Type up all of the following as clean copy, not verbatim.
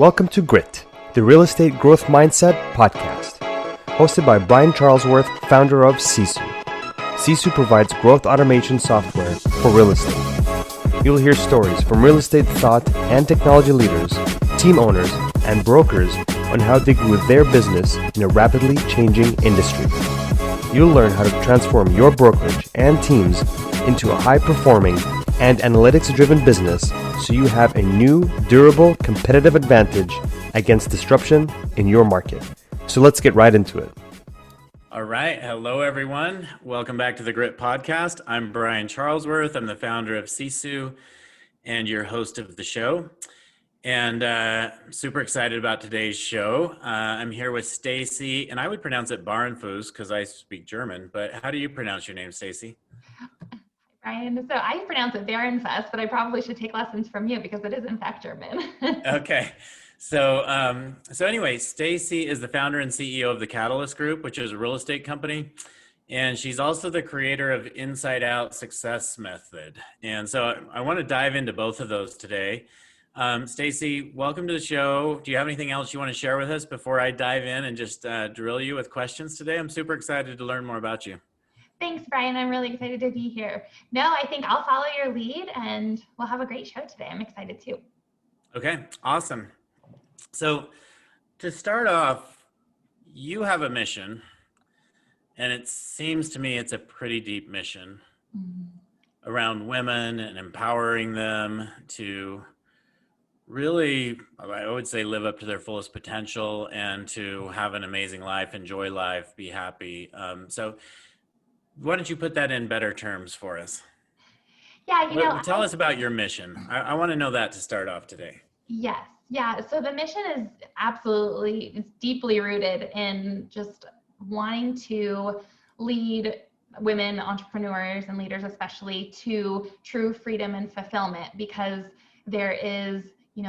Welcome to Grit, the Real Estate Growth Mindset podcast, hosted by Brian Charlesworth, founder of Sisu. Sisu provides growth automation software for real estate. You'll hear stories from real estate thought and technology leaders, team owners, and brokers on how they grew their business in a rapidly changing industry. You'll learn how to transform your brokerage and teams into a high-performing and analytics-driven business so you have a new, durable, competitive advantage against disruption in your market. So let's get right into it. All right. Hello, everyone. Welcome back to the Grit Podcast. I'm Brian Charlesworth. I'm the founder of Sisu and your host of the show. And super excited about today's show. I'm here with Stacy, and I would pronounce it Barnfuss because I speak German. But how do you pronounce your name, Stacy? Brian, so I pronounce it Barenfuss, but I probably should take lessons from you because it is in fact German. Okay. So anyway, Stacy is the founder and CEO of the Catalyst Group, which is a real estate company. And she's also the creator of Inside Out Success Method. And so I want to dive into both of those today. Stacy, welcome to the show. Do you have anything else you want to share with us before I dive in and just drill you with questions today? I'm super excited to learn more about you. Thanks, Brian. I'm really excited to be here. No, I think I'll follow your lead and we'll have a great show today. I'm excited too. Okay, awesome. So to start off, you have a mission, and it seems to me it's a pretty deep mission around women and empowering them to really, I would say, live up to their fullest potential and to have an amazing life, enjoy life, be happy. So why don't you put that in better terms for us? Yeah, tell us about your mission. I want to know that to start off today. Yes. Yeah. So the mission is it's deeply rooted in just wanting to lead women entrepreneurs and leaders, especially, to true freedom and fulfillment, because there is,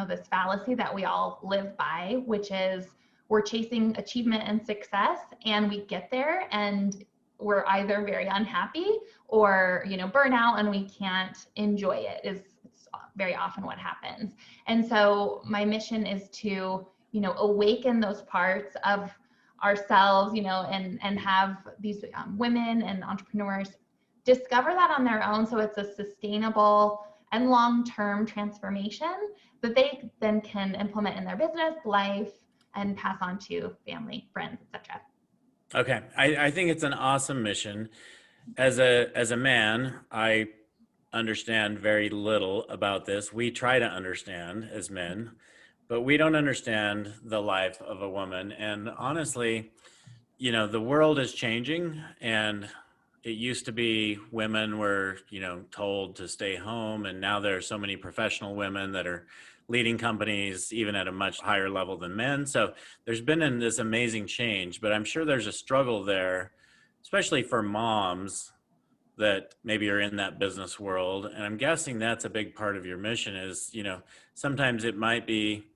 this fallacy that we all live by, which is we're chasing achievement and success, and we get there and we're either very unhappy or, burn out and we can't enjoy it. It's very often what happens. And so my mission is to, awaken those parts of ourselves, and have these women and entrepreneurs discover that on their own. So it's a sustainable and long-term transformation that they then can implement in their business, life, and pass on to family, friends, etc. Okay. I think it's an awesome mission. As a man, I understand very little about this. We try to understand as men, but we don't understand the life of a woman. And honestly, the world is changing, and it used to be women were, told to stay home. And now there are so many professional women that are leading companies even at a much higher level than men. So there's been this amazing change, but I'm sure there's a struggle there, especially for moms that maybe are in that business world. And I'm guessing that's a big part of your mission is, sometimes it might be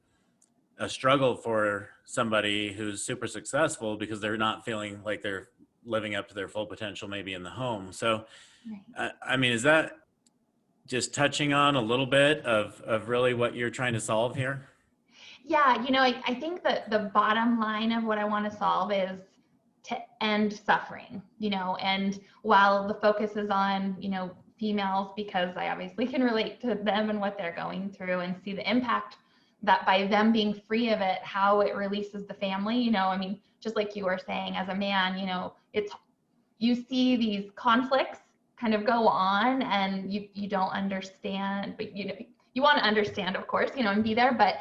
a struggle for somebody who's super successful because they're not feeling like they're living up to their full potential, maybe in the home. So, is that just touching on a little bit of really what you're trying to solve here? Yeah, I think that the bottom line of what I want to solve is to end suffering, and while the focus is on, females, because I obviously can relate to them and what they're going through and see the impact that by them being free of it, how it releases the family, just like you were saying, as a man, you see these conflicts kind of go on and you don't understand, but you want to understand, of course, and be there, but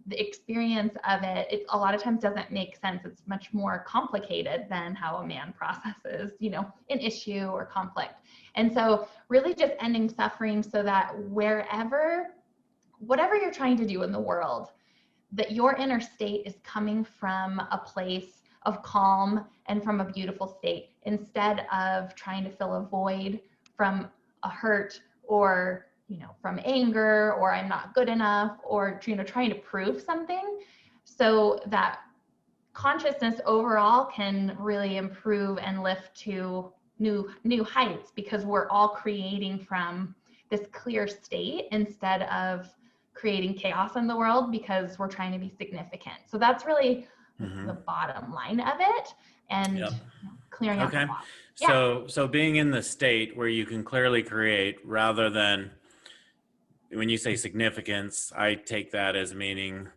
the experience of it a lot of times doesn't make sense. It's much more complicated than how a man processes, an issue or conflict. And so really just ending suffering so that whatever you're trying to do in the world, that your inner state is coming from a place of calm and from a beautiful state, instead of trying to fill a void from a hurt or, from anger, or I'm not good enough, or, trying to prove something. So that consciousness overall can really improve and lift to new heights, because we're all creating from this clear state instead of creating chaos in the world because we're trying to be significant. So that's really Mhm. the bottom line of it, and Yep. clearing out the Okay. block. Yeah. So being in the state where you can clearly create rather than when you say significance, I take that as meaning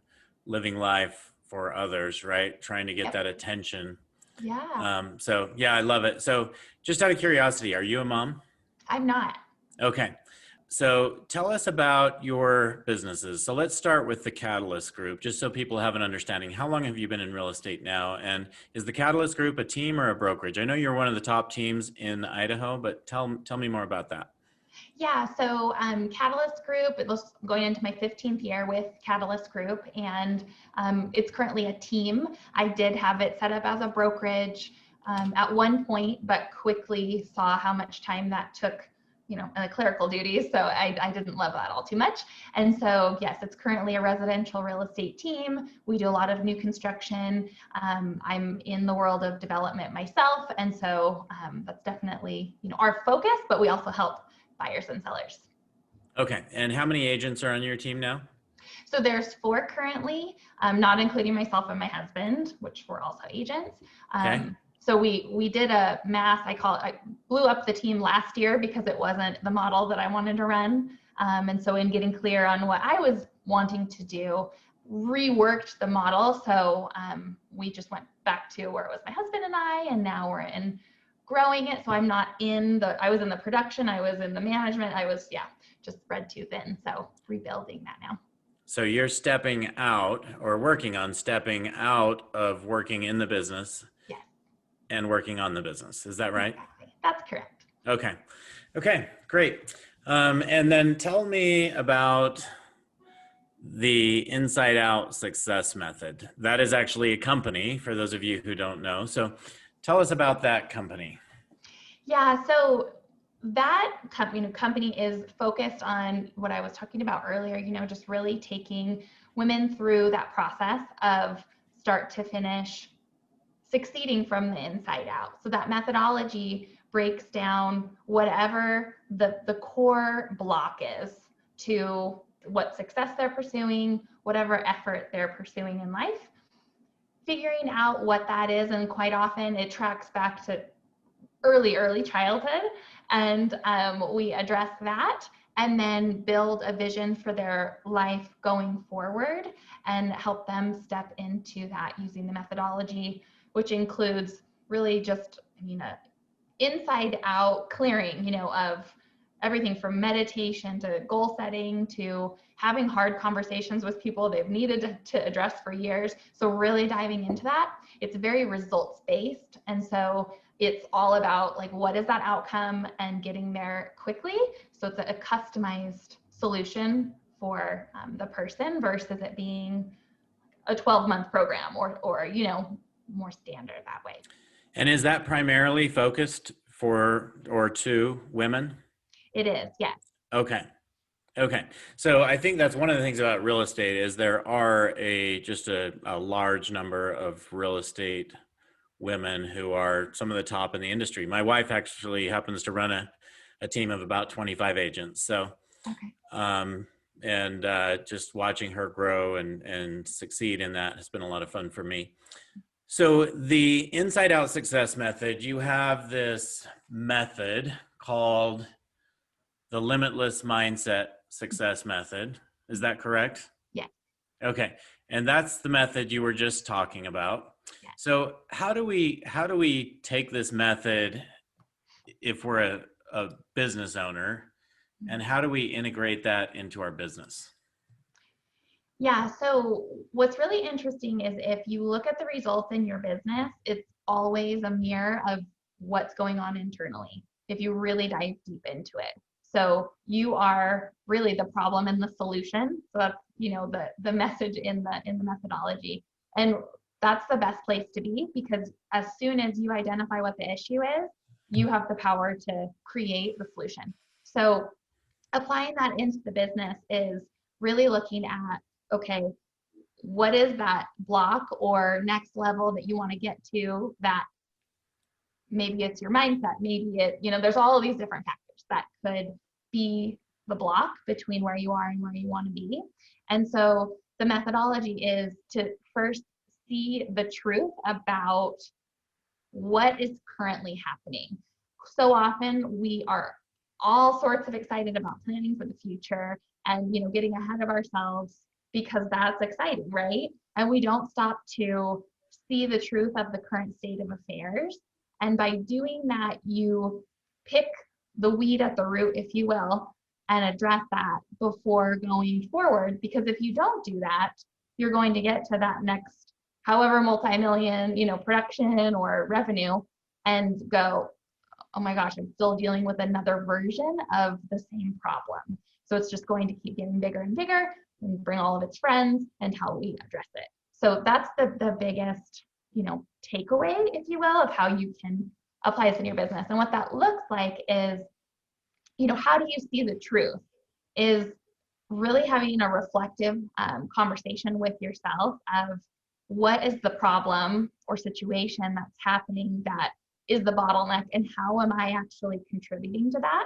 living life for others, right? Trying to get Yep. that attention. Yeah. So yeah, I love it. So just out of curiosity, are you a mom? I'm not. Okay. So tell us about your businesses. So let's start with the Catalyst Group, just so people have an understanding. How long have you been in real estate now? And is the Catalyst Group a team or a brokerage? I know you're one of the top teams in Idaho, but tell me more about that. Yeah, so Catalyst Group, it was going into my 15th year with Catalyst Group, and it's currently a team. I did have it set up as a brokerage at one point, but quickly saw how much time that took, clerical duties. So I didn't love that all too much. And so, yes, it's currently a residential real estate team. We do a lot of new construction. I'm in the world of development myself. And so that's definitely, our focus, but we also help buyers and sellers. Okay. And how many agents are on your team now? So there's 4 currently, not including myself and my husband, which we're also agents. Okay. So we did a mass, I blew up the team last year because it wasn't the model that I wanted to run. And so in getting clear on what I was wanting to do, reworked the model. So we just went back to where it was my husband and I, and now we're in growing it. So I'm not I was in the production, I was in the management, I was, just spread too thin. So rebuilding that now. So you're stepping out or working on stepping out of working in the business Yes. and working on the business. Is that right? Exactly. That's correct. Okay. Okay, great. And then tell me about the Inside Out Success Method. That is actually a company for those of you who don't know. So tell us about that company. Yeah, so that company is focused on what I was talking about earlier, just really taking women through that process of start to finish, succeeding from the inside out. So that methodology breaks down whatever the core block is to what success they're pursuing, whatever effort they're pursuing in life, figuring out what that is. And quite often it tracks back to early childhood, and we address that and then build a vision for their life going forward and help them step into that using the methodology, which includes really just inside out clearing of everything from meditation to goal setting to having hard conversations with people they've needed to address for years. So really diving into that. It's very results based, and so it's all about what is that outcome and getting there quickly. So it's a customized solution for the person versus it being a 12-month program or more standard that way. And is that primarily focused for or to women? It is, yes. Okay. Okay. So I think that's one of the things about real estate is there are just a large number of real estate women who are some of the top in the industry. My wife actually happens to run a team of about 25 agents. So, okay. just watching her grow and succeed in that has been a lot of fun for me. So the Inside Out Success Method, you have this method called the Limitless Mindset Success Method. Is that correct? Yeah. Okay. And that's the method you were just talking about. Yeah. So how do we take this method if we're a business owner, and how do we integrate that into our business? Yeah, so what's really interesting is if you look at the results in your business, it's always a mirror of what's going on internally if you really dive deep into it. So you are really the problem and the solution. So that's the message in the methodology. And that's the best place to be, because as soon as you identify what the issue is, you have the power to create the solution. So applying that into the business is really looking at, okay, what is that block or next level that you want to get to? That maybe it's your mindset, maybe there's all of these different factors that could be the block between where you are and where you want to be. And so the methodology is to first see the truth about what is currently happening. So often we are all sorts of excited about planning for the future and, you know, getting ahead of ourselves because that's exciting, right? And we don't stop to see the truth of the current state of affairs. And by doing that, you pick the weed at the root, if you will, and address that before going forward. Because if you don't do that, you're going to get to that next, however multi-million, you know, production or revenue and go, oh my gosh, I'm still dealing with another version of the same problem. So it's just going to keep getting bigger and bigger and bring all of its friends until we address it. So that's the biggest, you know, takeaway, if you will, of how you can apply this in your business. And what that looks like is, you know, how do you see the truth? Is really having a reflective conversation with yourself of what is the problem or situation that's happening that is the bottleneck, and how am I actually contributing to that?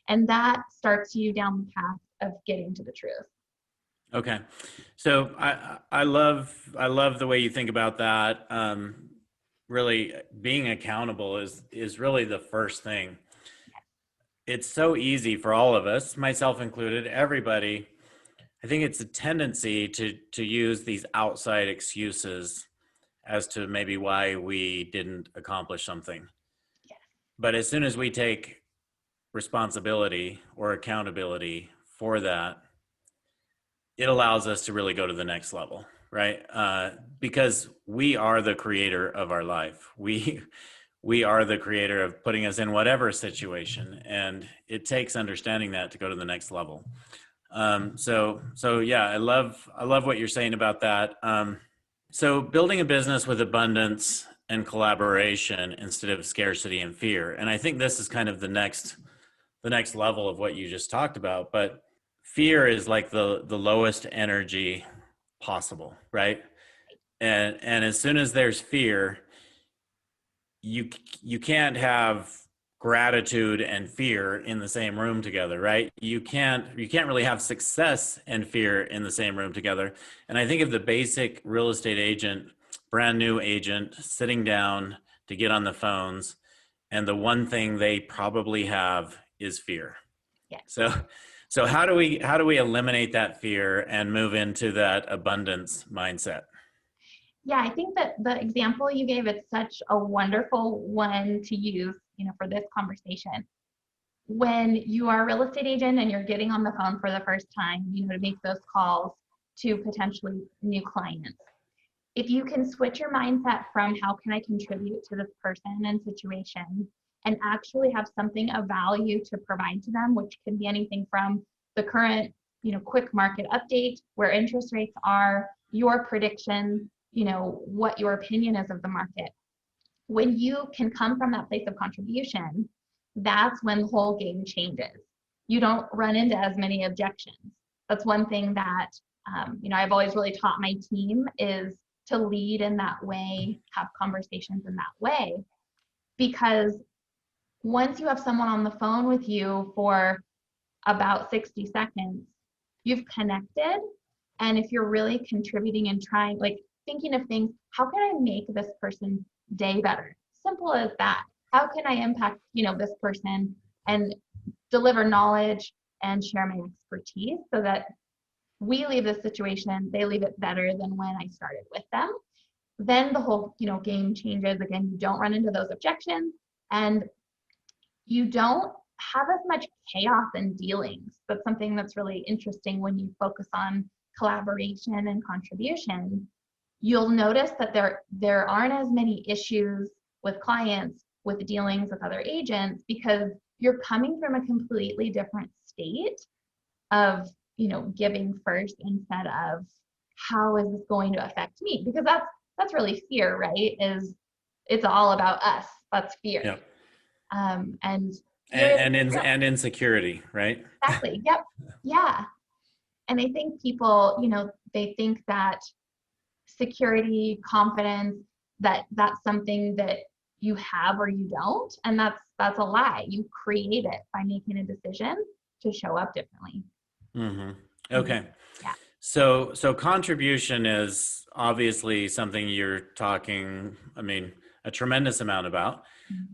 And that starts you down the path of getting to the truth. Okay. So I love the way you think about that. Really being accountable is really the first thing. It's so easy for all of us, myself included, everybody. I think it's a tendency to use these outside excuses as to maybe why we didn't accomplish something. Yes. But as soon as we take responsibility or accountability for that, it allows us to really go to the next level, right? Because we are the creator of our life. We are the creator of putting us in whatever situation, and it takes understanding that to go to the next level. So yeah, I love what you're saying about that. So building a business with abundance and collaboration instead of scarcity and fear. And I think this is kind of the next level of what you just talked about, but fear is like the lowest energy possible, right? And as soon as there's fear, you can't have gratitude and fear in the same room together, right? You can't really have success and fear in the same room together. And I think of the basic real estate agent, brand new agent, sitting down to get on the phones, and the one thing they probably have is fear. Yeah. So how do we eliminate that fear and move into that abundance mindset? Yeah, I think that the example you gave is such a wonderful one to use, you know, for this conversation. When you are a real estate agent and you're getting on the phone for the first time, you know, to make those calls to potentially new clients, if you can switch your mindset from how can I contribute to this person and situation, and actually have something of value to provide to them, which can be anything from the current, you know, quick market update, where interest rates are, your prediction, you know, what your opinion is of the market. When you can come from that place of contribution, that's when the whole game changes. You don't run into as many objections. That's one thing that, you know, I've always really taught my team is to lead in that way, have conversations in that way. Because once you have someone on the phone with you for about 60 seconds, you've connected. And if you're really contributing and trying, like thinking of things, how can I make this person's day better? Simple as that. How can I impact, you know, this person and deliver knowledge and share my expertise so that we leave this situation, they leave it better than when I started with them. Then the whole, you know, game changes. Again, you don't run into those objections and you don't have as much chaos and dealings. That's something that's really interesting when you focus on collaboration and contribution. You'll notice that there aren't as many issues with clients, with dealings with other agents, because you're coming from a completely different state of, you know, giving first instead of how is this going to affect me? Because that's really fear, right? Is it's all about us. That's fear. Yep. And insecurity, right? Exactly. Yep. Yeah. And I think people, you know, they think that security, confidence, that's something that you have or you don't, and that's a lie. You create it by making a decision to show up differently. Mm-hmm. Okay. Yeah. So contribution is obviously something you're talking, I mean, a tremendous amount about,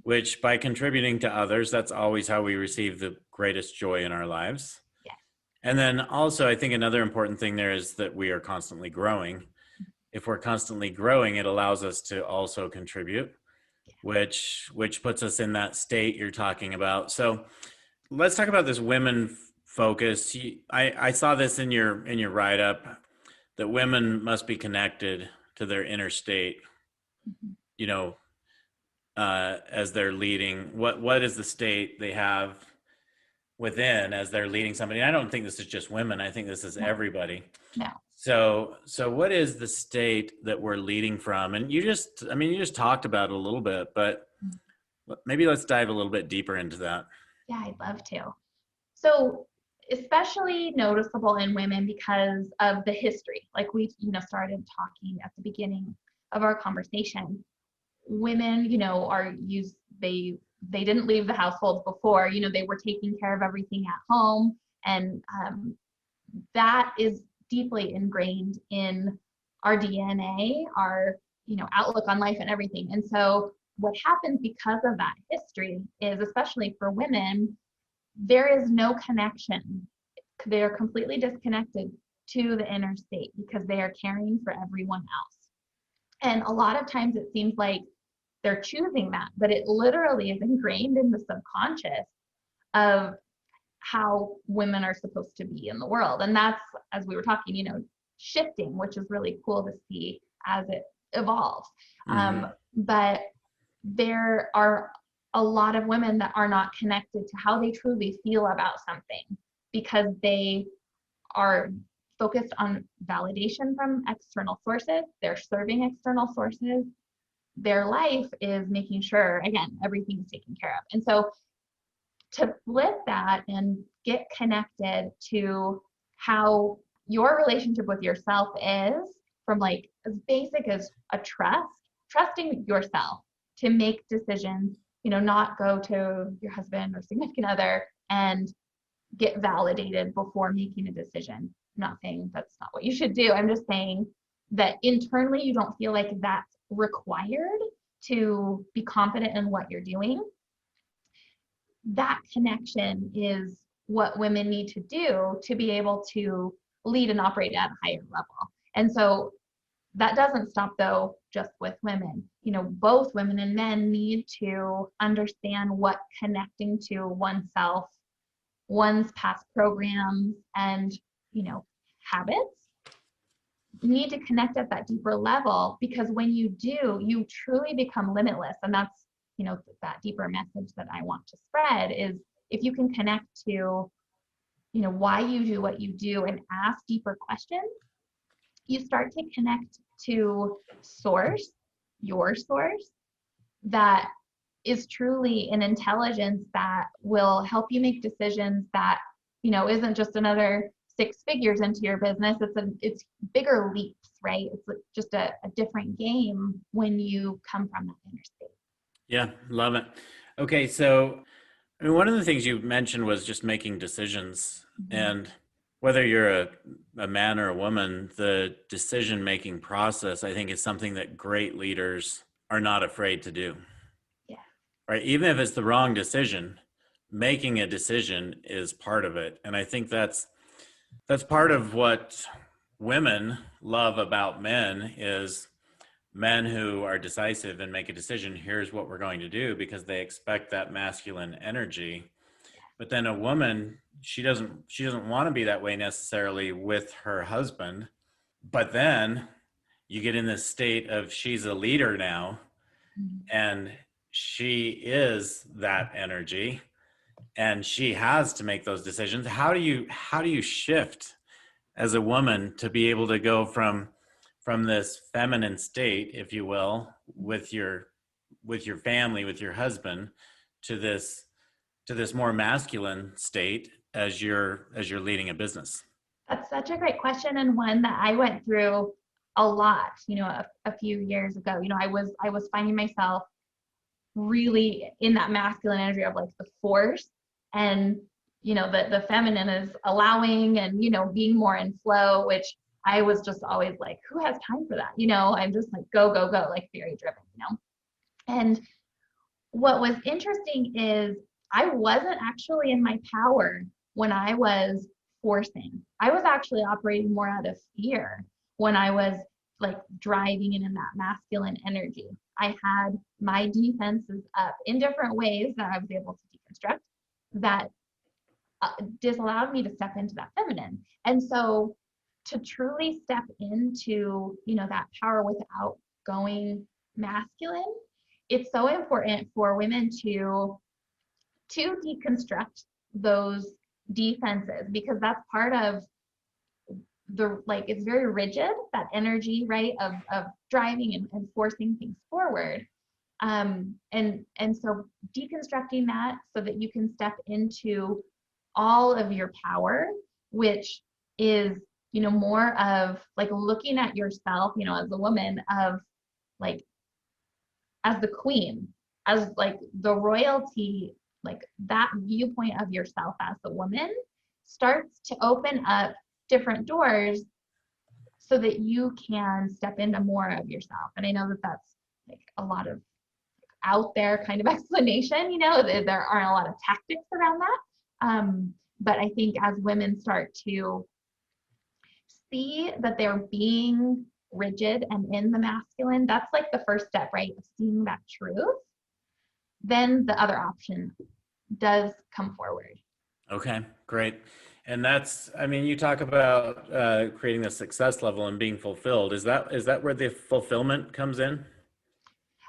which by contributing to others, that's always how we receive the greatest joy in our lives. Yeah. And then also, I think another important thing there is that we are constantly growing. If we're constantly growing, it allows us to also contribute, which puts us in that state you're talking about. So let's talk about this women focus. I saw this in your write up that women must be connected to their inner state. You know, as they're leading. What is the state they have within as they're leading somebody? I don't think this is just women. I think this is everybody. No. So what is the state that we're leading from? And you just talked about it a little bit, but maybe let's dive a little bit deeper into that. Yeah, I'd love to. So especially noticeable in women because of the history. Like we, started talking at the beginning of our conversation. Women, are used, they didn't leave the households before, they were taking care of everything at home. And that is deeply ingrained in our DNA, our, outlook on life and everything. And so what happens because of that history is, especially for women, there is no connection. They are completely disconnected to the inner state because they are caring for everyone else. And a lot of times it seems like they're choosing that, but it literally is ingrained in the subconscious of how women are supposed to be in the world. And that's, as we were talking, shifting, which is really cool to see as it evolves. But there are a lot of women that are not connected to how they truly feel about something because they are focused on validation from external sources. They're serving external sources. Their life is making sure, again, everything's taken care of. And so to flip that and get connected to how your relationship with yourself is, from like as basic as a trusting yourself to make decisions, not go to your husband or significant other and get validated before making a decision. I'm not saying that's not what you should do. I'm just saying that internally you don't feel like that's required to be confident in what you're doing. That connection is what women need to do to be able to lead and operate at a higher level. And so that doesn't stop though just with women. Both women and men need to understand what connecting to oneself, one's past programs and, habits need to connect at that deeper level, because when you do, you truly become limitless. And that's, that deeper message that I want to spread is if you can connect to, why you do what you do and ask deeper questions, you start to connect to source, your source, that is truly an intelligence that will help you make decisions that, isn't just another 6 figures into your business. It's bigger leaps, right? It's just a different game when you come from that inner state. Yeah, love it. Okay, so one of the things you mentioned was just making decisions. And whether you're a man or a woman, the decision-making process, I think, is something that great leaders are not afraid to do. Yeah. Right? Even if it's the wrong decision, making a decision is part of it. And I think that's part of what women love about men is men who are decisive and make a decision. Here's what we're going to do, because they expect that masculine energy. But then a woman, she doesn't want to be that way necessarily with her husband. But then you get in this state of she's a leader now, and she is that energy, and she has to make those decisions. How do you shift as a woman to be able to go from this feminine state, if you will, with your family, with your husband, to this more masculine state as you're leading a business? That's such a great question, and one that I went through a lot, a few years ago. I was finding myself really in that masculine energy of like the force, and the feminine is allowing and being more in flow, which I was just always like, who has time for that? I'm just like, go, go, go, like very driven. And what was interesting is I wasn't actually in my power when I was forcing. I was actually operating more out of fear when I was like driving in that masculine energy. I had my defenses up in different ways that I was able to deconstruct that disallowed me to step into that feminine. And so to truly step into, that power without going masculine, it's so important for women to deconstruct those defenses, because that's part of it's very rigid, that energy, right, of driving and forcing things forward. And so deconstructing that so that you can step into all of your power, which is, more of like looking at yourself, as a woman, of like as the queen, as like the royalty, like that viewpoint of yourself as the woman starts to open up different doors so that you can step into more of yourself. And I know that that's like a lot of out there kind of explanation, there aren't a lot of tactics around that. But I think as women start to see that they're being rigid and in the masculine, that's like the first step, right? Of seeing that truth. Then the other option does come forward. Okay, great. And that's, you talk about creating the success level and being fulfilled. Is that where the fulfillment comes in?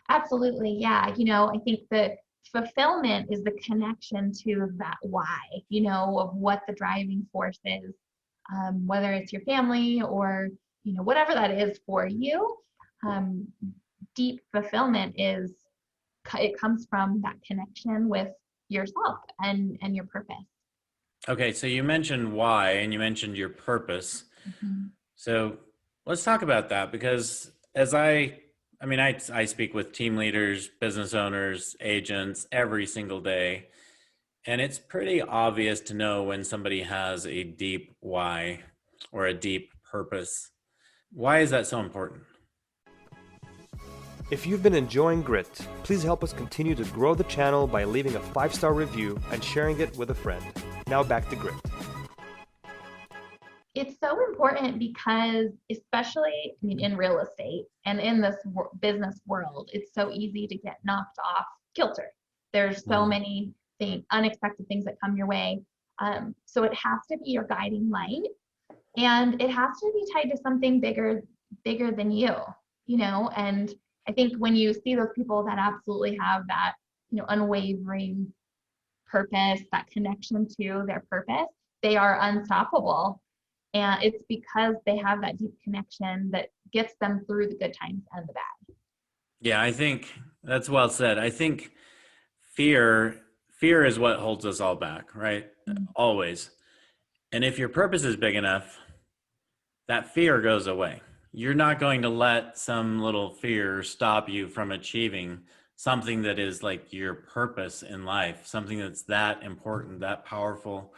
Absolutely. Yeah. I think the fulfillment is the connection to that why, of what the driving force is, whether it's your family or, whatever that is for you. Deep fulfillment it comes from that connection with yourself and your purpose. Okay. So you mentioned why, and you mentioned your purpose. Mm-hmm. So let's talk about that, because as I speak with team leaders, business owners, agents every single day, and it's pretty obvious to know when somebody has a deep why or a deep purpose. Why is that so important? If you've been enjoying Grit, please help us continue to grow the channel by leaving a 5-star review and sharing it with a friend. Now back to Grit. It's so important because, especially in real estate and in this business world, it's so easy to get knocked off kilter. There's so many unexpected things that come your way. So it has to be your guiding light, and it has to be tied to something bigger than you, and I think when you see those people that absolutely have that, unwavering purpose, that connection to their purpose, they are unstoppable. And it's because they have that deep connection that gets them through the good times and the bad. Yeah, I think that's well said. I think fear is what holds us all back, right? Mm-hmm. Always. And if your purpose is big enough, that fear goes away. You're not going to let some little fear stop you from achieving something that is like your purpose in life, something that's that important, that powerful.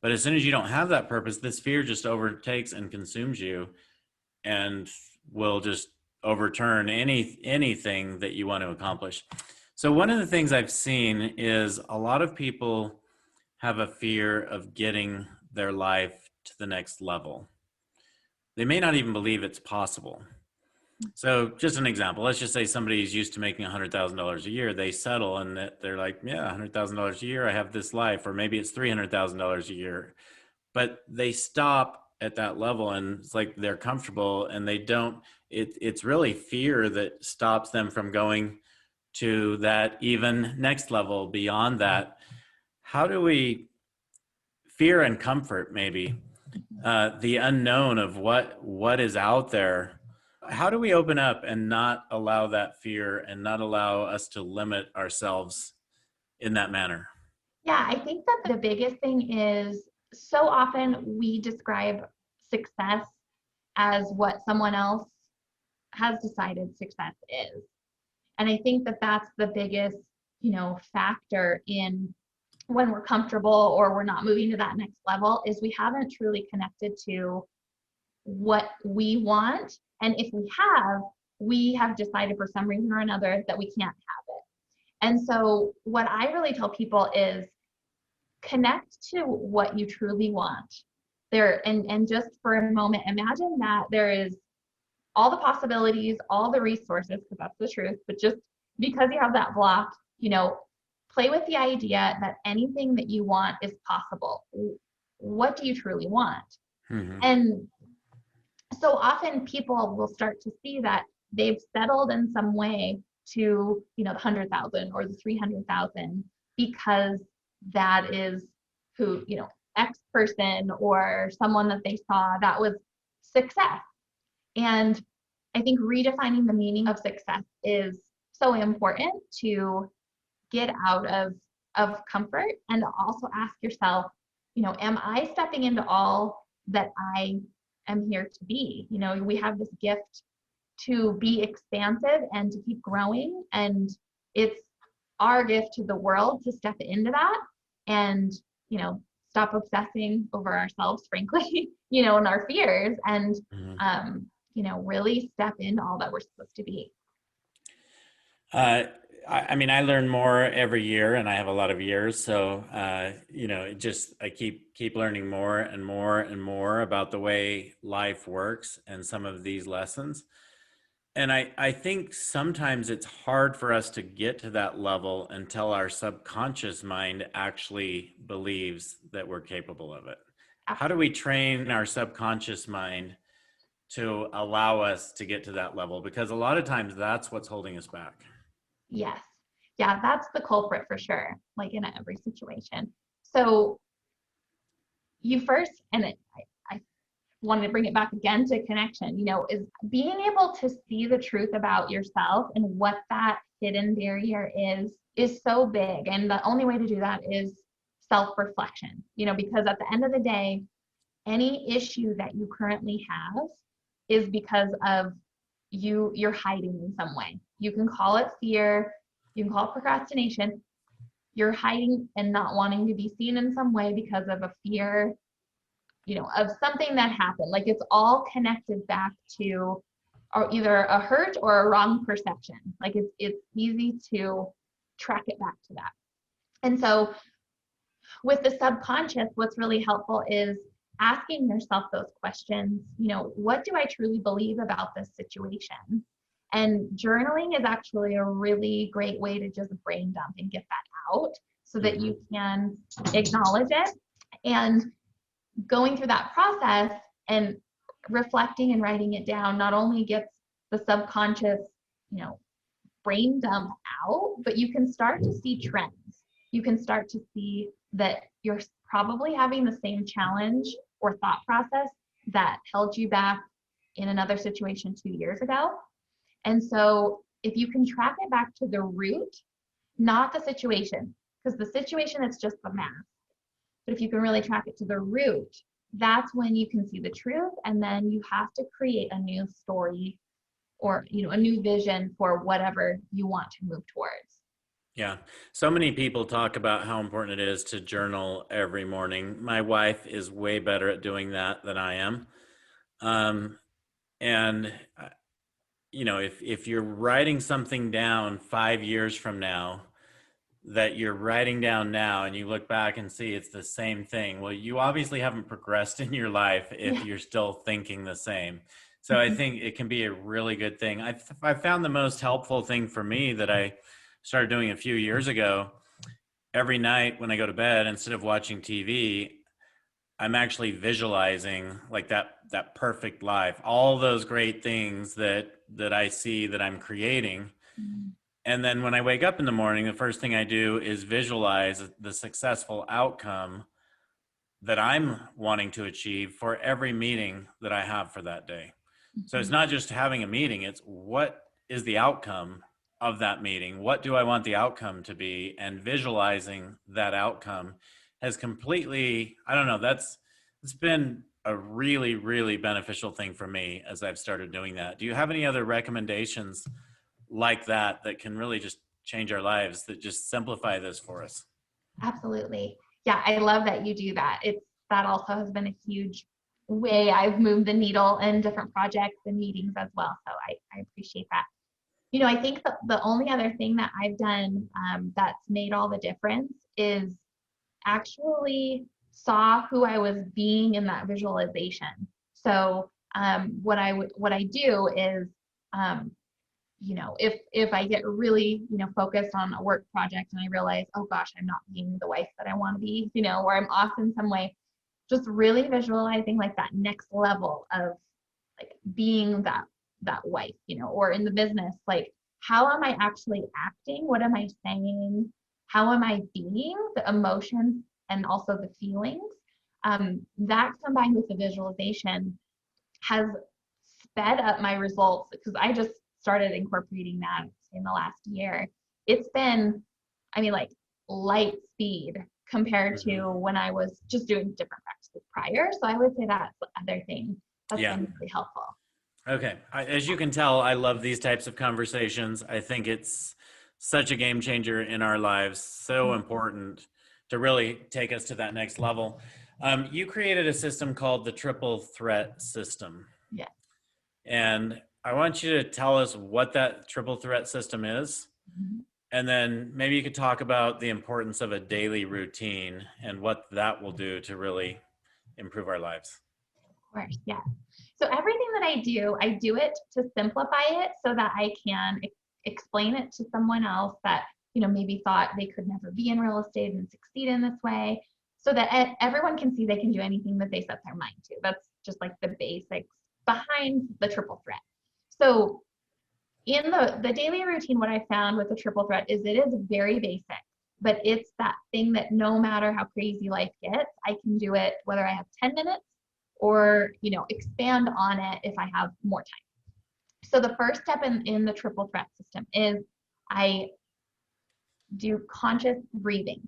But as soon as you don't have that purpose, this fear just overtakes and consumes you and will just overturn anything that you want to accomplish. So one of the things I've seen is a lot of people have a fear of getting their life to the next level. They may not even believe it's possible. So just an example, let's just say somebody's used to making $100,000 a year. They settle and they're like, yeah, $100,000 a year, I have this life, or maybe it's $300,000 a year. But they stop at that level and it's like they're comfortable and they don't, it's really fear that stops them from going to that even next level beyond that. How do we, fear and comfort maybe, the unknown of what is out there, how do we open up and not allow that fear and not allow us to limit ourselves in that manner? Yeah, I think that the biggest thing is so often we describe success as what someone else has decided success is. And I think that that's the biggest, factor in when we're comfortable or we're not moving to that next level, is we haven't truly connected to what we want. And if we have decided for some reason or another that we can't have it. And so what I really tell people is connect to what you truly want there. And just for a moment, imagine that there is all the possibilities, all the resources, because that's the truth, but just because you have that block, play with the idea that anything that you want is possible. What do you truly want? Mm-hmm. And so often people will start to see that they've settled in some way to, the 100,000 or the 300,000 because that is who, X person or someone that they saw that was success. And I think redefining the meaning of success is so important to get out of comfort, and also ask yourself, am I stepping into all that I am here to be? We have this gift to be expansive and to keep growing, and it's our gift to the world to step into that and, stop obsessing over ourselves, frankly, and our fears, and, really step into all that we're supposed to be. I learn more every year, and I have a lot of years. So, I keep learning more and more and more about the way life works and some of these lessons. And I think sometimes it's hard for us to get to that level until our subconscious mind actually believes that we're capable of it. How do we train our subconscious mind to allow us to get to that level? Because a lot of times that's what's holding us back. Yes. Yeah, that's the culprit for sure, like in every situation. So you first, and I wanted to bring it back again to connection, is being able to see the truth about yourself and what that hidden barrier is so big. And the only way to do that is self-reflection, because at the end of the day, any issue that you currently have is because of you're hiding in some way. You can call it fear, you can call it procrastination. You're hiding and not wanting to be seen in some way because of a fear, of something that happened. Like it's all connected back to or either a hurt or a wrong perception. Like it's easy to track it back to that. And so with the subconscious, what's really helpful is asking yourself those questions. What do I truly believe about this situation? And journaling is actually a really great way to just brain dump and get that out so that you can acknowledge it. And going through that process and reflecting and writing it down not only gets the subconscious, brain dump out, but you can start to see trends. You can start to see that you're probably having the same challenge or thought process that held you back in another situation 2 years ago. And so if you can track it back to the root, not the situation, because the situation is just the mask. But if you can really track it to the root, that's when you can see the truth. And then you have to create a new story or, a new vision for whatever you want to move towards. Yeah. So many people talk about how important it is to journal every morning. My wife is way better at doing that than I am. If you're writing something down 5 years from now that you're writing down now and you look back and see it's the same thing, well, you obviously haven't progressed in your life if you're still thinking the same. So I think it can be a really good thing. I found the most helpful thing for me that I started doing a few years ago. Every night when I go to bed, instead of watching TV, I'm actually visualizing like that perfect life, all those great things that I see that I'm creating. And then when I wake up in the morning, the first thing I do is visualize the successful outcome that I'm wanting to achieve for every meeting that I have for that day. So it's not just having a meeting, it's what is the outcome of that meeting? What do I want the outcome to be? And visualizing that outcome has completely, it's been a really, really beneficial thing for me as I've started doing that. Do you have any other recommendations like that can really just change our lives, that just simplify this for us? Absolutely. Yeah, I love that you do that. That also has been a huge way I've moved the needle in different projects and meetings as well. So I appreciate that. I think the only other thing that I've done that's made all the difference is actually saw who I was being in that visualization. So what I do is, if I get really, focused on a work project and I realize, oh gosh, I'm not being the wife that I want to be, or I'm off in some way, just really visualizing like that next level of like being that wife, or in the business, like how am I actually acting? What am I saying? How am I being? The emotions and also the feelings. That combined with the visualization has sped up my results because I just started incorporating that in the last year. It's been, like light speed compared to when I was just doing different practices prior. So I would say that's the other thing that's been really helpful. Okay. As you can tell, I love these types of conversations. I think it's such a game changer in our lives. So important to really take us to that next level. You created a system called the Triple Threat System. Yeah. And I want you to tell us what that triple threat system is. Mm-hmm. And then maybe you could talk about the importance of a daily routine and what that will do to really improve our lives. Of course, yeah. So everything that I do it to simplify it so that I can explain it to someone else that, maybe thought they could never be in real estate and succeed in this way, so that everyone can see they can do anything that they set their mind to. That's just like the basics behind the triple threat. So in the daily routine, what I found with the triple threat is it is very basic, but it's that thing that no matter how crazy life gets, I can do it whether I have 10 minutes or, expand on it if I have more time. So the first step in the triple threat system is I do conscious breathing.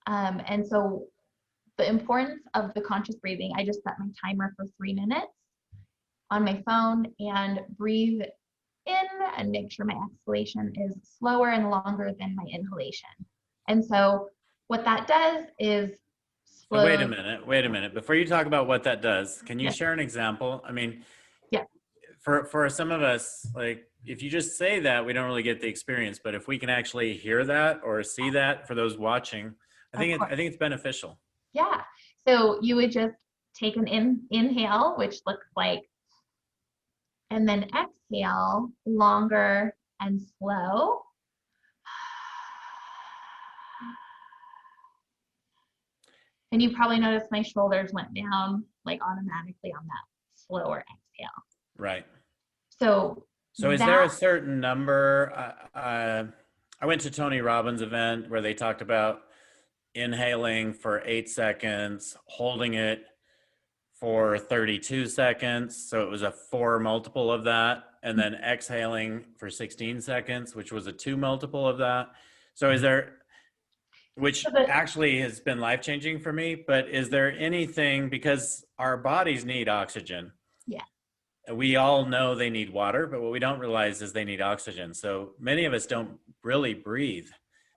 And so the importance of the conscious breathing, I just set my timer for 3 minutes on my phone and breathe in and make sure my exhalation is slower and longer than my inhalation. And so what that does is slow. Wait a minute. Before you talk about what that does, can you share an example? For some of us, like if you just say that, we don't really get the experience, but if we can actually hear that or see that for those watching, I think it's beneficial. Yeah. So you would just take an inhale, which looks like, and then exhale longer and slow. And you probably noticed my shoulders went down like automatically on that slower exhale. Right. So is there a certain number? I went to Tony Robbins' event where they talked about inhaling for 8 seconds, holding it for 32 seconds. So it was a 4 multiple of that. And then exhaling for 16 seconds, which was a 2 multiple of that. So is there, which actually has been life-changing for me, but is there anything, because our bodies need oxygen. Yeah. We all know they need water, but what we don't realize is they need oxygen. So many of us don't really breathe.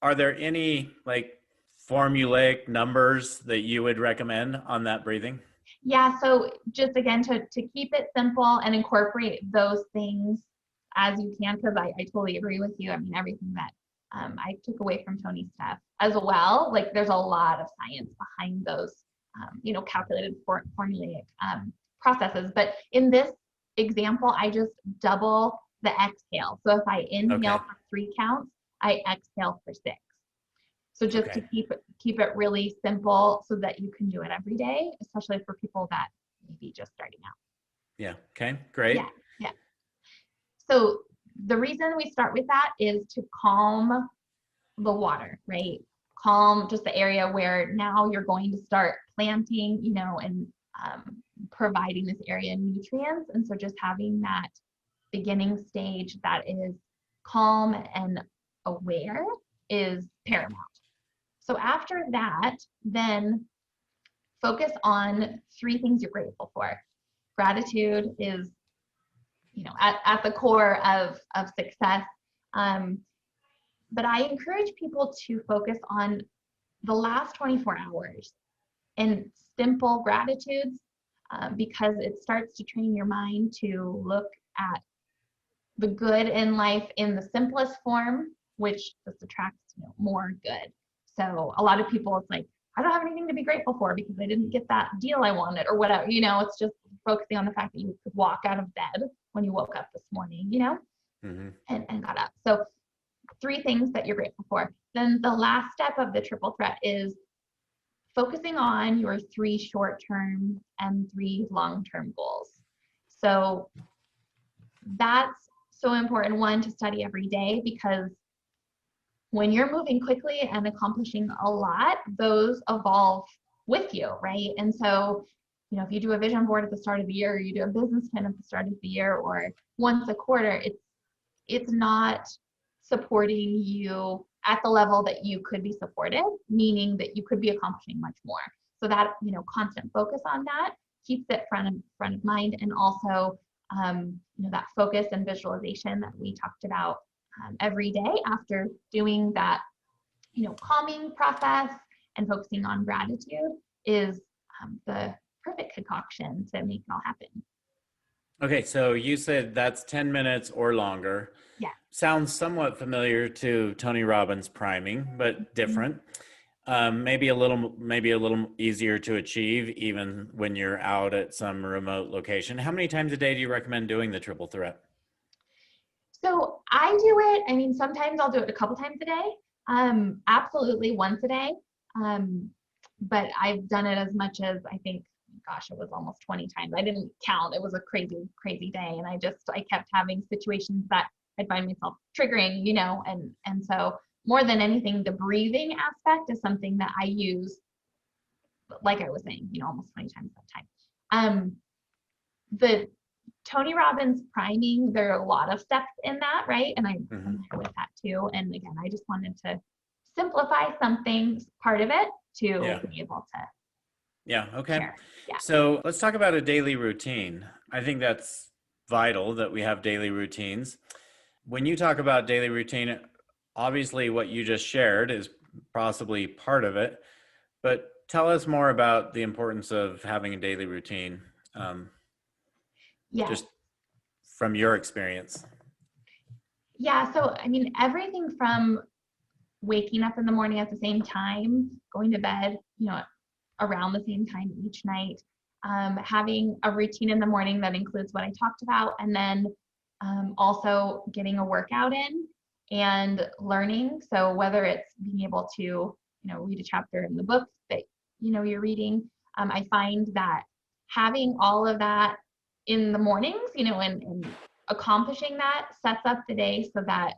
Are there any like formulaic numbers that you would recommend on that breathing? Yeah, so just again, to keep it simple and incorporate those things as you can, because I totally agree with you. Everything that I took away from Tony's stuff as well, like there's a lot of science behind those, calculated formulaic processes. But in this example, I just double the exhale. So if I inhale for 3 counts, I exhale for 6. So just to keep it really simple so that you can do it every day, especially for people that may be just starting out. Yeah. Okay. Great. Yeah. So the reason we start with that is to calm the water, right? Calm just the area where now you're going to start planting, and providing this area nutrients. And so just having that beginning stage that is calm and aware is paramount. So after that, then focus on 3 things you're grateful for. Gratitude is, at the core of success. But I encourage people to focus on the last 24 hours and simple gratitudes. because it starts to train your mind to look at the good in life in the simplest form, which just attracts more good. So a lot of people, it's like, I don't have anything to be grateful for because I didn't get that deal I wanted or whatever, it's just focusing on the fact that you could walk out of bed when you woke up this morning, Mm-hmm. and got up. So 3 things that you're grateful for. Then the last step of the triple threat is focusing on your 3 short-term and 3 long-term goals. So that's so important, one, to study every day, because when you're moving quickly and accomplishing a lot, those evolve with you, right? And so, if you do a vision board at the start of the year, or you do a business plan at the start of the year, or once a quarter, it's not supporting you at the level that you could be supported, meaning that you could be accomplishing much more. So that, constant focus on that keeps it front of mind, and also, that focus and visualization that we talked about every day after doing that, calming process and focusing on gratitude is the perfect concoction to make it all happen. Okay, so you said that's 10 minutes or longer. Yeah. Sounds somewhat familiar to Tony Robbins priming, but different. Maybe a little easier to achieve even when you're out at some remote location. How many times a day do you recommend doing the triple threat? So I do it, sometimes I'll do it a couple times a day, absolutely once a day. But I've done it as much as, I think, gosh, it was almost 20 times. I didn't count. It was a crazy, crazy day. And I kept having situations that I'd find myself triggering, and so more than anything, the breathing aspect is something that I use, like I was saying, almost 20 times that time. The Tony Robbins priming, there are a lot of steps in that, right? And I'm familiar with that too. And again, I just wanted to simplify something, part of it, to be able to Yeah. Okay. share. Yeah. So let's talk about a daily routine. I think that's vital that we have daily routines. When you talk about daily routine, obviously what you just shared is possibly part of it, but tell us more about the importance of having a daily routine. Just from your experience. Yeah. So, everything from waking up in the morning at the same time, going to bed, around the same time each night, having a routine in the morning that includes what I talked about, and then also getting a workout in and learning. So whether it's being able to, read a chapter in the book that, you're reading, I find that having all of that in the mornings, and accomplishing that sets up the day so that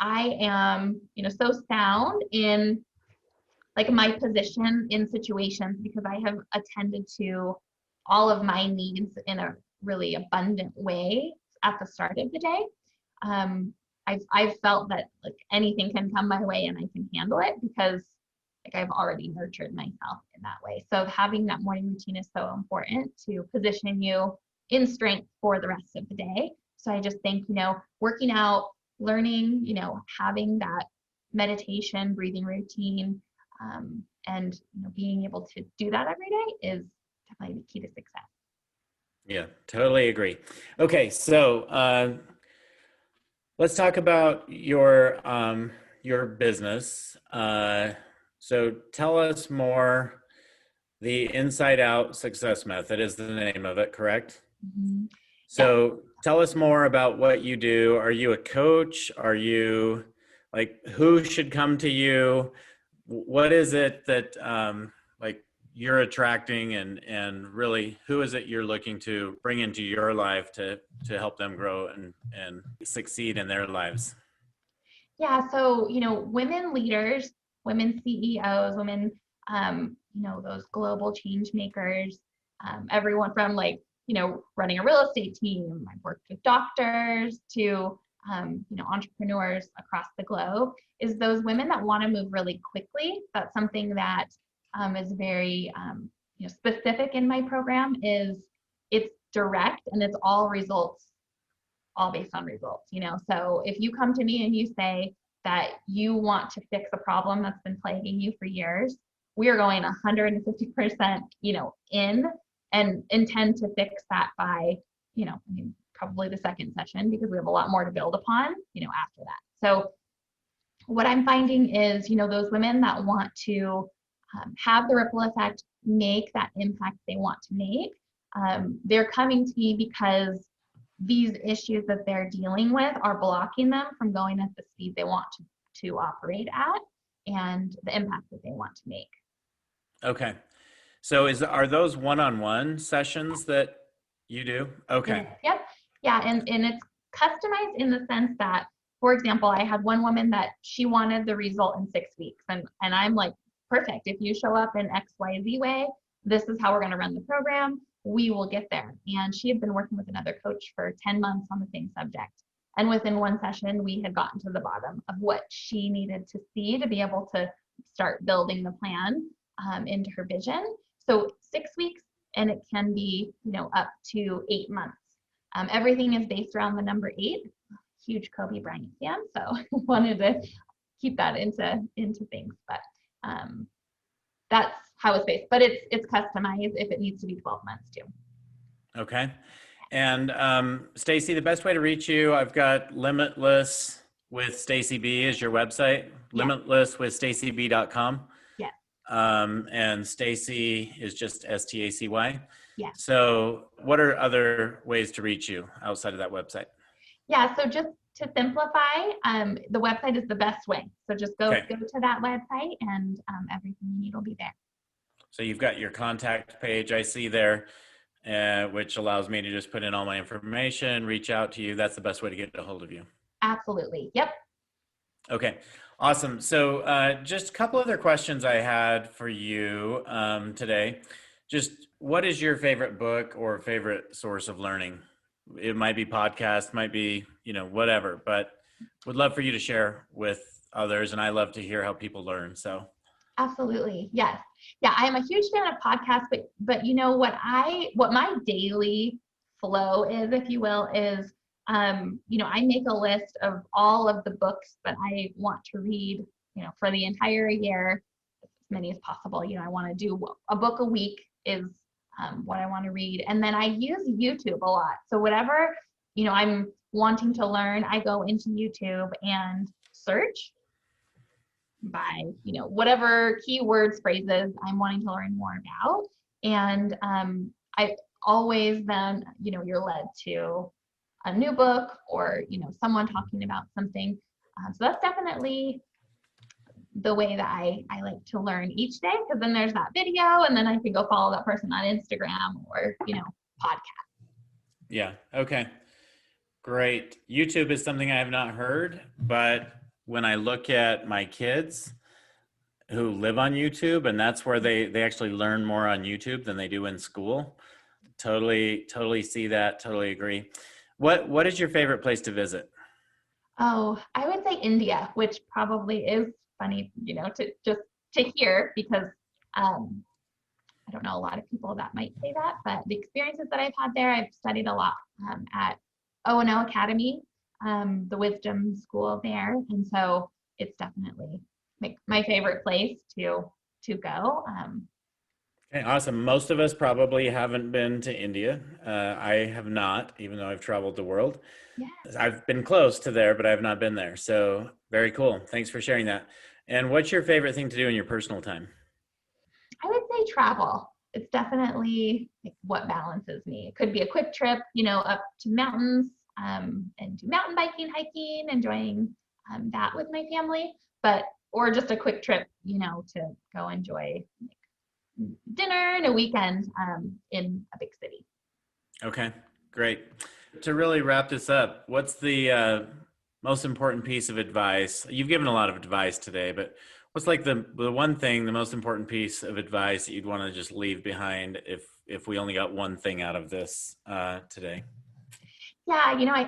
I am, so sound in like my position in situations, because I have attended to all of my needs in a really abundant way at the start of the day. I've felt that like anything can come my way and I can handle it because like I've already nurtured myself in that way. So having that morning routine is so important to position you in strength for the rest of the day. So I just think, working out, learning, having that meditation, breathing routine, and being able to do that every day is definitely the key to success. Yeah, totally agree. Okay, so let's talk about your business. So tell us more. The Inside Out Success Method is the name of it, correct? Mm-hmm. So tell us more about what you do. Are you a coach? Are you like, who should come to you? What is it that like you're attracting, and really who is it you're looking to bring into your life to help them grow and succeed in their lives? Yeah, so women leaders, women CEOs, women those global change makers, everyone from like running a real estate team. I've worked with doctors to entrepreneurs across the globe, is those women that want to move really quickly. That's something that is very specific in my program. Is it's direct and it's all results, all based on results. So if you come to me and you say that you want to fix a problem that's been plaguing you for years, we are going 150% in, and intend to fix that by, probably the second session, because we have a lot more to build upon, after that. So what I'm finding is, those women that want to have the ripple effect, make that impact they want to make, they're coming to me because these issues that they're dealing with are blocking them from going at the speed they want to operate at, and the impact that they want to make. Okay. So are those one-on-one sessions that you do? Okay. Yep. Yeah. And it's customized in the sense that, for example, I had one woman that she wanted the result in 6 weeks. And I'm like, perfect. If you show up in XYZ way, this is how we're going to run the program. We will get there. And she had been working with another coach for 10 months on the same subject. And within one session, we had gotten to the bottom of what she needed to see to be able to start building the plan into her vision. So 6 weeks, and it can be, up to 8 months. Everything is based around the number 8. Huge Kobe Bryant fan, so wanted to keep that into things. But that's how it's based. But it's customized if it needs to be 12 months too. Okay. And Stacy, the best way to reach you, I've got Limitless with Stacy B is your website. Yeah. Limitlesswithstacyb.com. Yeah. And Stacy is just STACY. Yeah. So what are other ways to reach you outside of that website? Yeah, so just to simplify, the website is the best way. So just go to that website, and everything you need will be there. So you've got your contact page I see there, which allows me to just put in all my information, reach out to you. That's the best way to get a hold of you. Absolutely. Yep. Okay, awesome. So just a couple other questions I had for you today. Just what is your favorite book or favorite source of learning? It might be podcast, might be, whatever, but would love for you to share with others. And I love to hear how people learn. So. Absolutely. Yes. Yeah. I am a huge fan of podcasts, but what my daily flow is, if you will, is, I make a list of all of the books that I want to read, for the entire year, as many as possible. I want to do a book a week is what I want to read. And then I use YouTube a lot. So whatever, I'm wanting to learn, I go into YouTube and search by, whatever keywords, phrases I'm wanting to learn more about. And I always then, you're led to a new book or, someone talking about something. So that's definitely the way that I like to learn each day, because then there's that video, and then I can go follow that person on Instagram or, podcast. Yeah. Okay. Great. YouTube is something I have not heard, but when I look at my kids who live on YouTube, and that's where they actually learn more on YouTube than they do in school. Totally see that. Totally agree. What is your favorite place to visit? Oh, I would say India, which probably is funny, to hear, because I don't know a lot of people that might say that, but the experiences that I've had there, I've studied a lot at O&O Academy, the wisdom school there, and so it's definitely my favorite place to go. Okay, awesome. Most of us probably haven't been to India. I have not, even though I've traveled the world. Yes. I've been close to there, but I've not been there. So very cool. Thanks for sharing that. And what's your favorite thing to do in your personal time? I would say travel. It's definitely what balances me. It could be a quick trip, up to mountains, and do mountain biking, hiking, enjoying that with my family, or just a quick trip, to go enjoy dinner and a weekend in a big city. Okay, great. To really wrap this up, what's the most important piece of advice? You've given a lot of advice today, but what's like the one thing, the most important piece of advice that you'd want to just leave behind if we only got one thing out of this today? Yeah,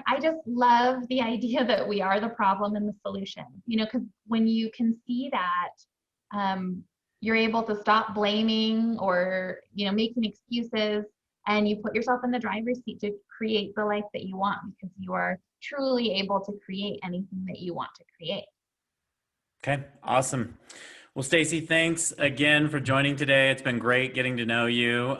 I just love the idea that we are the problem and the solution, because when you can see that, you're able to stop blaming or, making excuses, and you put yourself in the driver's seat to create the life that you want, because you are truly able to create anything that you want to create. Okay, awesome. Well, Stacy, thanks again for joining today. It's been great getting to know you.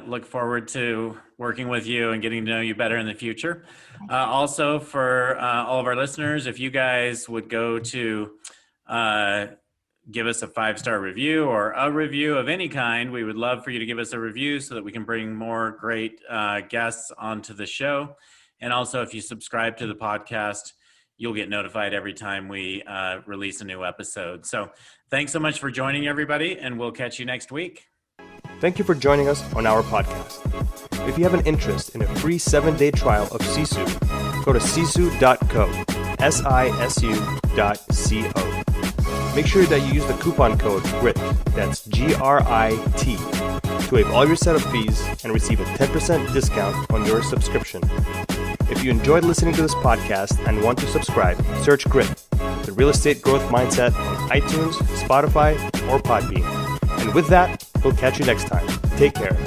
Look forward to working with you and getting to know you better in the future. Also, for all of our listeners, if you guys would go to give us a 5-star review or a review of any kind, we would love for you to give us a review so that we can bring more great guests onto the show. And also, if you subscribe to the podcast, you'll get notified every time we release a new episode. So thanks so much for joining, everybody, and we'll catch you next week. Thank you for joining us on our podcast. If you have an interest in a free 7-day trial of Sisu, go to sisu.co, sisu.co. Make sure that you use the coupon code GRIT, that's GRIT, to waive all your setup fees and receive a 10% discount on your subscription. If you enjoyed listening to this podcast and want to subscribe, search GRIT, the Real Estate Growth Mindset, on iTunes, Spotify, or Podbean. And with that, we'll catch you next time. Take care.